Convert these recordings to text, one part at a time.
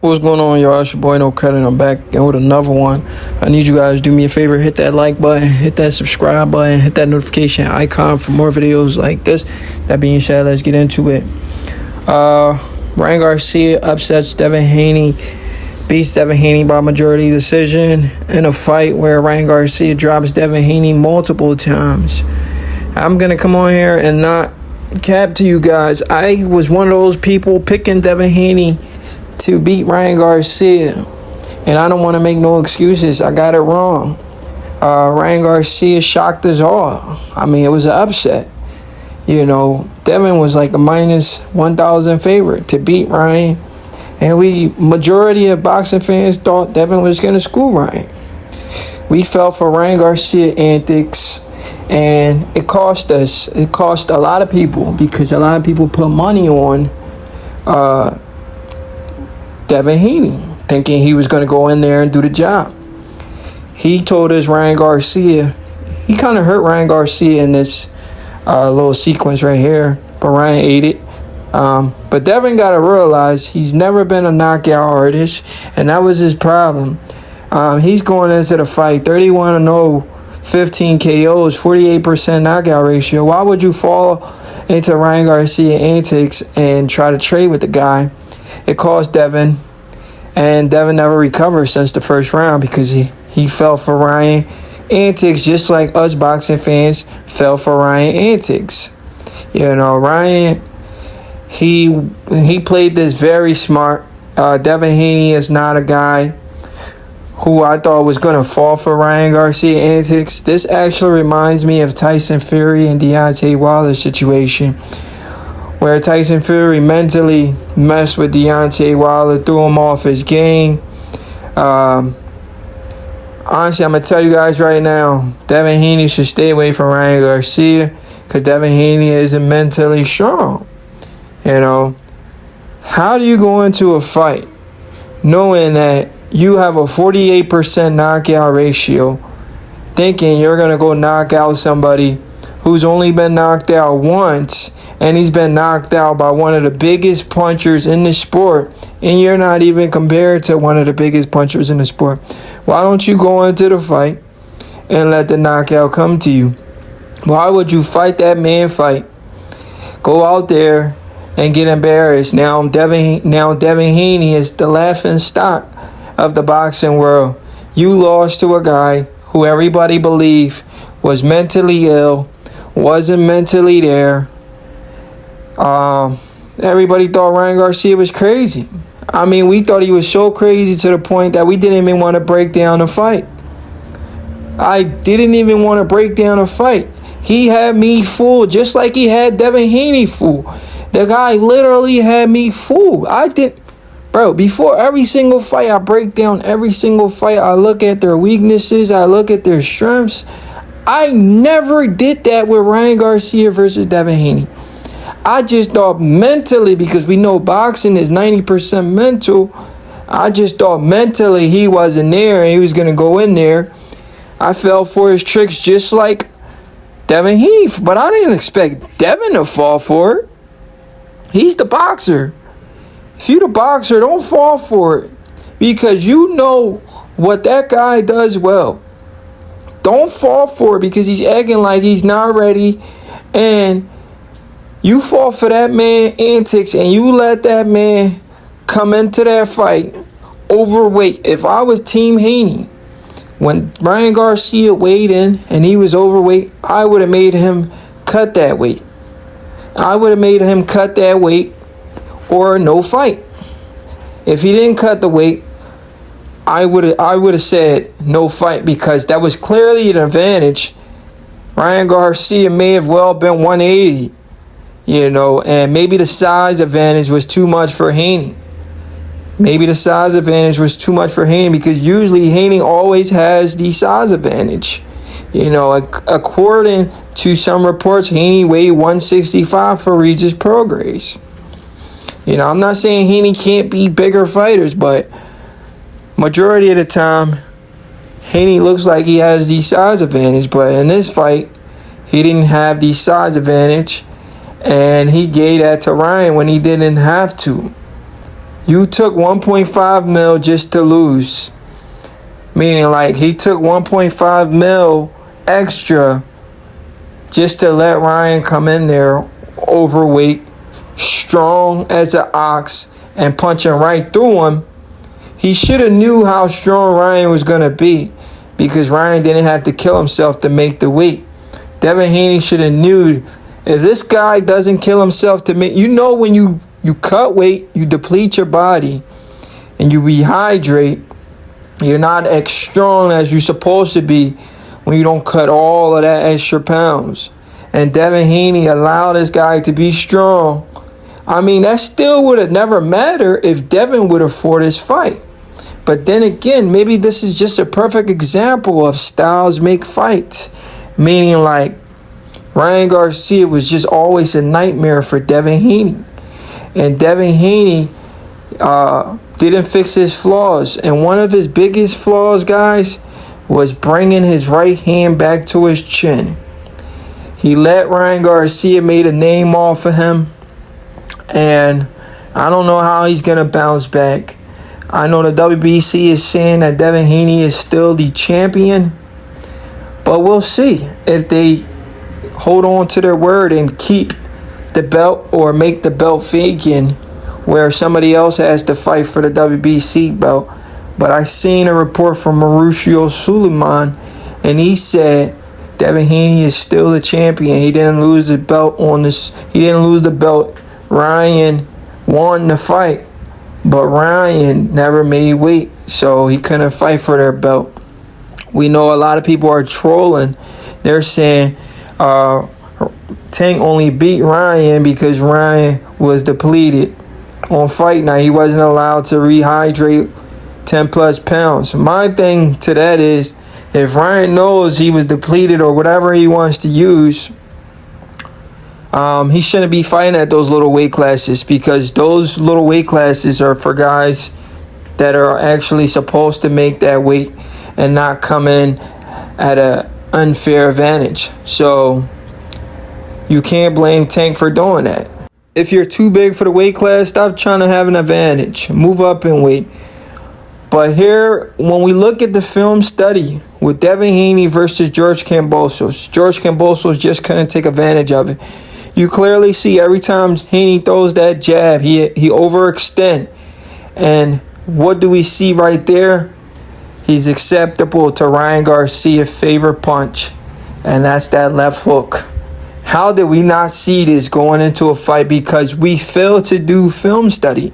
What's going on, y'all? It's your boy No Credit. I'm back again with another one. I need you guys to do me a favor. Hit that like button, hit that subscribe button, hit that notification icon for more videos like this. That being said, let's get into it. Ryan Garcia upsets Devin Haney, beats Devin Haney by majority decision in a fight where Ryan Garcia drops Devin Haney multiple times. I'm going to come on here and not cap to you guys. I was one of those people picking Devin Haney to beat Ryan Garcia, and I don't want to make no excuses. I got it wrong. Ryan Garcia shocked us all. I mean, it was an upset. You know, Devin was like a minus 1,000 favorite to beat Ryan, and majority of boxing fans thought Devin was going to school Ryan. We fell for Ryan Garcia antics, and it cost us. It cost a lot of people because a lot of people put money on Devin Haney, thinking he was going to go in there and do the job. He told us Ryan Garcia, he kind of hurt Ryan Garcia in this little sequence right here, but Ryan ate it. But Devin got to realize he's never been a knockout artist, and that was his problem. He's going into the fight 31-0, 15 KOs, 48% knockout ratio. Why would you fall into Ryan Garcia antics and try to trade with the guy? It cost Devin, and Devin never recovered since the first round because he fell for Ryan antics, just like us boxing fans fell for Ryan antics. You know, Ryan, he played this very smart. Devin Haney is not a guy who I thought was going to fall for Ryan Garcia antics. This actually reminds me of Tyson Fury and Deontay Wilder's situation, where Tyson Fury mentally messed with Deontay Wilder, threw him off his game. Honestly, I'm going to tell you guys right now, Devin Haney should stay away from Ryan Garcia because Devin Haney isn't mentally strong. You know, how do you go into a fight knowing that you have a 48% knockout ratio, thinking you're going to go knock out somebody who's only been knocked out once, and he's been knocked out by one of the biggest punchers in the sport, and you're not even compared to one of the biggest punchers in the sport? Why don't you go into the fight and let the knockout come to you? Why would you fight that man fight? Go out there and get embarrassed. Now Devin Haney is the laughing stock of the boxing world. You lost to a guy who everybody believed was mentally ill, wasn't mentally there. Everybody thought Ryan Garcia was crazy. I mean, we thought he was so crazy to the point that we didn't even want to break down the fight. I didn't even want to break down the fight. He had me fooled just like he had Devin Haney fooled. The guy literally had me fooled. Bro, before every single fight, I break down every single fight. I look at their weaknesses. I look at their strengths. I never did that with Ryan Garcia versus Devin Haney. I just thought mentally, because we know boxing is 90% mental, I just thought mentally he wasn't there and he was going to go in there. I fell for his tricks just like Devin Haney, but I didn't expect Devin to fall for it. He's the boxer. If you're the boxer, don't fall for it, because you know what that guy does well. Don't fall for it because he's acting like he's not ready, and you fall for that man antics and you let that man come into that fight overweight. If I was Team Haney, when Ryan Garcia weighed in and he was overweight, I would have made him cut that weight. I would have made him cut that weight or no fight. If he didn't cut the weight, I would have said no fight, because that was clearly an advantage. Ryan Garcia may have well been 180. You know, and maybe the size advantage was too much for Haney. Because usually Haney always has the size advantage. You know, according to some reports, Haney weighed 165 for Regis Prograis. You know, I'm not saying Haney can't be bigger fighters, but majority of the time, Haney looks like he has the size advantage. But in this fight, he didn't have the size advantage. And he gave that to Ryan when he didn't have to. You took 1.5 mil just to lose. Meaning, like, he took 1.5 mil extra just to let Ryan come in there overweight, strong as an ox, and punching right through him. He should have knew how strong Ryan was going to be, because Ryan didn't have to kill himself to make the weight. Devin Haney should have knew, if this guy doesn't kill himself to make... when you cut weight, you deplete your body, and you rehydrate, you're not as strong as you're supposed to be when you don't cut all of that extra pounds. And Devin Haney allowed this guy to be strong. I mean, that still would have never mattered if Devin would have fought his fight. But then again, maybe this is just a perfect example of styles make fights. Meaning, like, Ryan Garcia was just always a nightmare for Devin Haney. And Devin Haney didn't fix his flaws. And one of his biggest flaws, guys, was bringing his right hand back to his chin. He let Ryan Garcia made a name off of him. And I don't know how he's going to bounce back. I know the WBC is saying that Devin Haney is still the champion. But we'll see if they hold on to their word and keep the belt, or make the belt vacant where somebody else has to fight for the WBC belt. But I seen a report from Mauricio Suleiman, and he said Devin Haney is still the champion. He didn't lose the belt on this. He didn't lose the belt. Ryan won the fight, but Ryan never made weight, so he couldn't fight for their belt. We know a lot of people are trolling. They're saying Tank only beat Ryan because Ryan was depleted on fight night. He wasn't allowed to rehydrate 10 plus pounds. My thing to that is, if Ryan knows he was depleted or whatever he wants to use, he shouldn't be fighting at those little weight classes, because those little weight classes are for guys that are actually supposed to make that weight and not come in at an unfair advantage. So you can't blame Tank for doing that. If you're too big for the weight class, stop trying to have an advantage. Move up in weight. But here, when we look at the film study with Devin Haney versus George Kambosos just couldn't take advantage of it. You clearly see every time Haney throws that jab, he overextend. And what do we see right there? He's acceptable to Ryan Garcia's favorite punch, and that's that left hook. How did we not see this going into a fight? Because we failed to do film study.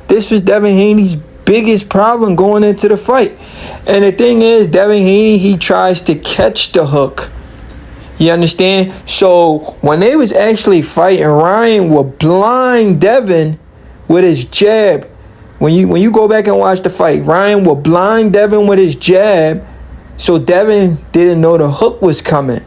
This was Devin Haney's biggest problem going into the fight. And the thing is, Devin Haney, he tries to catch the hook. You understand? So when they was actually fighting, Ryan would blind Devin with his jab. When you go back and watch the fight, Ryan will blind Devin with his jab, so Devin didn't know the hook was coming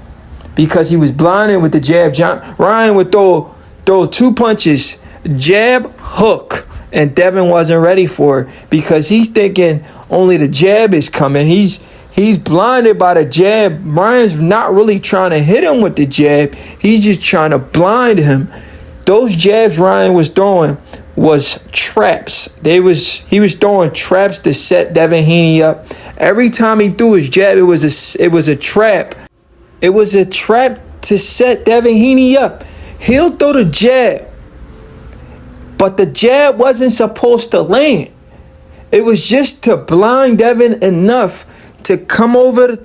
because he was blinded with the jab. Ryan would throw 2 punches, jab, hook, and Devin wasn't ready for it because he's thinking only the jab is coming. He's blinded by the jab. Ryan's not really trying to hit him with the jab. He's just trying to blind him. Those jabs Ryan was throwing was traps. He was throwing traps to set Devin Haney up. Every time he threw his jab, it was a trap. It was a trap to set Devin Haney up. He'll throw the jab, but the jab wasn't supposed to land. It was just to blind Devin enough to come over the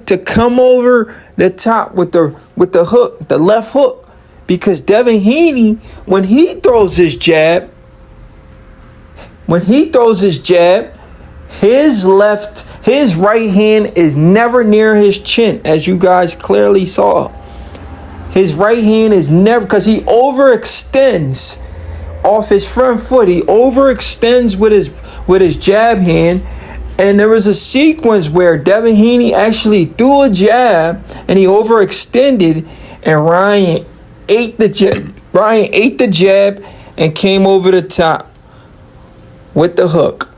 top with the hook, the left hook, because Devin Haney, when he throws his jab, his right hand is never near his chin, as you guys clearly saw. His right hand is never, because he overextends off his front foot. He overextends with his jab hand. And there was a sequence where Devin Haney actually threw a jab and he overextended, and Ryan ate the jab and came over the top with the hook.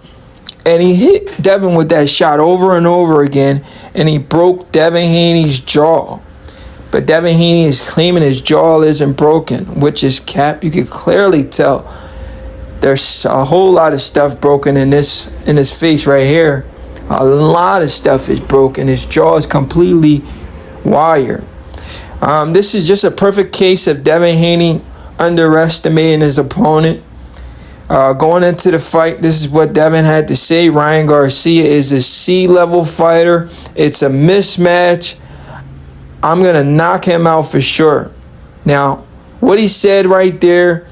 And he hit Devin with that shot over and over again, and he broke Devin Haney's jaw. But Devin Haney is claiming his jaw isn't broken, which is cap. You can clearly tell There's a whole lot of stuff broken in his face right here. A lot of stuff is broken. His jaw is completely wired. This is just a perfect case of Devin Haney underestimating his opponent. Going into the fight, this is what Devin had to say. Ryan Garcia is a C-level fighter. It's a mismatch. I'm going to knock him out for sure. Now, what he said right there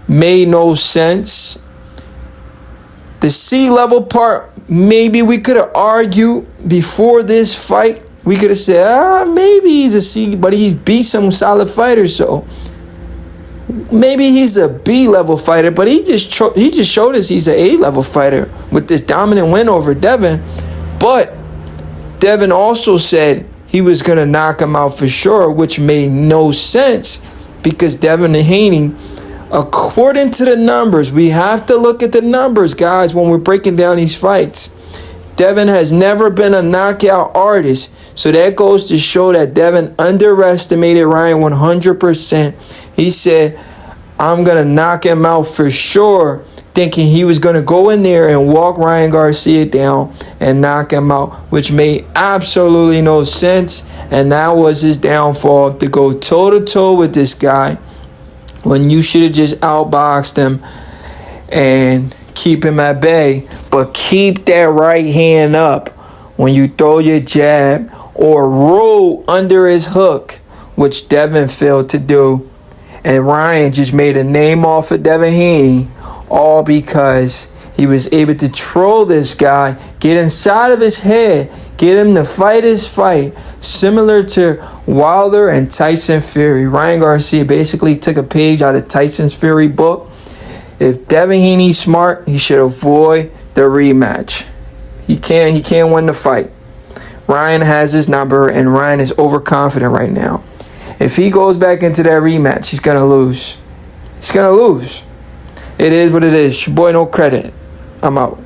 made no sense. The C-level part, maybe we could have argued before this fight. We could have said, maybe he's a C, but he's beat some solid fighters, so maybe he's a B-level fighter. But he just showed us he's an A-level fighter with this dominant win over Devin. But Devin also said he was going to knock him out for sure, which made no sense because Devin and Haney, according to the numbers, we have to look at the numbers, guys, when we're breaking down these fights. Devin has never been a knockout artist, so that goes to show that Devin underestimated Ryan 100%. He said, I'm going to knock him out for sure, thinking he was going to go in there and walk Ryan Garcia down and knock him out, which made absolutely no sense, and that was his downfall, to go toe-to-toe with this guy when you should have just outboxed him and keep him at bay. But keep that right hand up when you throw your jab or roll under his hook, which Devin failed to do. And Ryan just made a name off of Devin Haney, all because he was able to troll this guy, get inside of his head, get him to fight his fight, similar to Wilder and Tyson Fury. Ryan Garcia basically took a page out of Tyson's Fury book. If Devin Haney's smart, he should avoid the rematch. He can't win the fight. Ryan has his number, and Ryan is overconfident right now. If he goes back into that rematch, he's going to lose. He's going to lose. It is what it is. Your boy, no credit. I'm out.